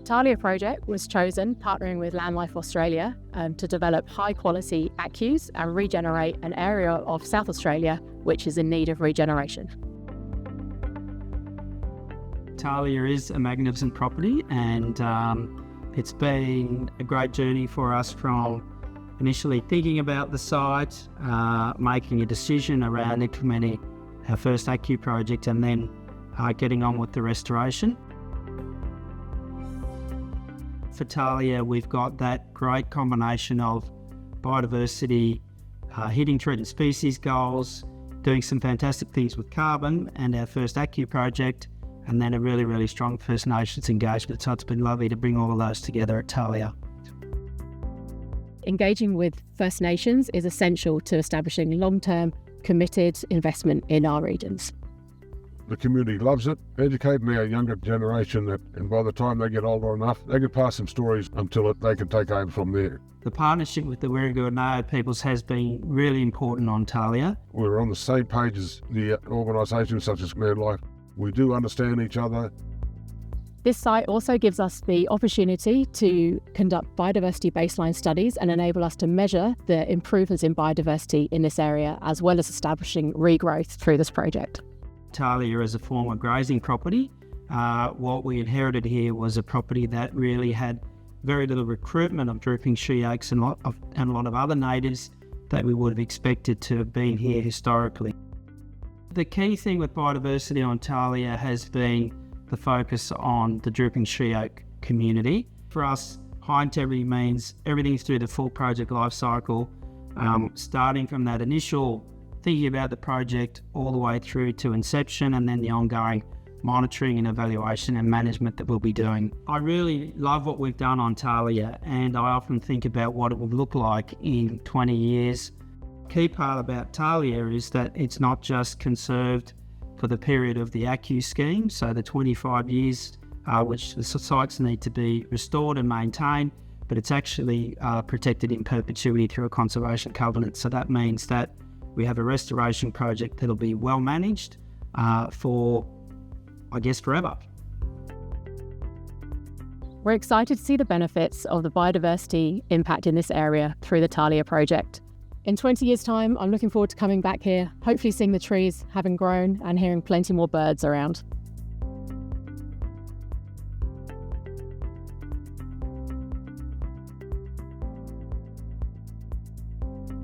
Talia project was chosen partnering with Landlife Australia to develop high-quality ACCUs and regenerate an area of South Australia which is in need of regeneration. Talia is a magnificent property, and it's been a great journey for us from initially thinking about the site, making a decision around implementing our first ACCU project, and then getting on with the restoration. For Talia, we've got that great combination of biodiversity, hitting threatened species goals, doing some fantastic things with carbon and our first ACCU project, and then a really, really strong First Nations engagement. So it's been lovely to bring all of those together at Talia. Engaging with First Nations is essential to establishing long-term, committed investment in our regions. The community loves it, educating our younger generation that, and by the time they get older enough, they can pass some stories until they can take over from there. The partnership with the Wirangu peoples has been really important on Talia. We're on the same page as the organisations such as Landlife. We do understand each other. This site also gives us the opportunity to conduct biodiversity baseline studies and enable us to measure the improvements in biodiversity in this area, as well as establishing regrowth through this project. Talia is a former grazing property. What we inherited here was a property that really had very little recruitment of drooping she oaks and a lot of other natives that we would have expected to have been here historically. The key thing with biodiversity on Talia has been the focus on the drooping she oak community. For us, high integrity means everything through the full project life cycle, starting from that initial thinking about the project all the way through to inception, and then the ongoing monitoring and evaluation and management that we'll be doing. I really love what we've done on Talia, and I often think about what it would look like in 20 years. Key part about Talia is that it's not just conserved for the period of the ACCU scheme, so the 25 years which the sites need to be restored and maintained, but it's actually protected in perpetuity through a conservation covenant. So that means that we have a restoration project that'll be well managed for, I guess, forever. We're excited to see the benefits of the biodiversity impact in this area through the Talia project. In 20 years' time, I'm looking forward to coming back here, hopefully seeing the trees having grown and hearing plenty more birds around.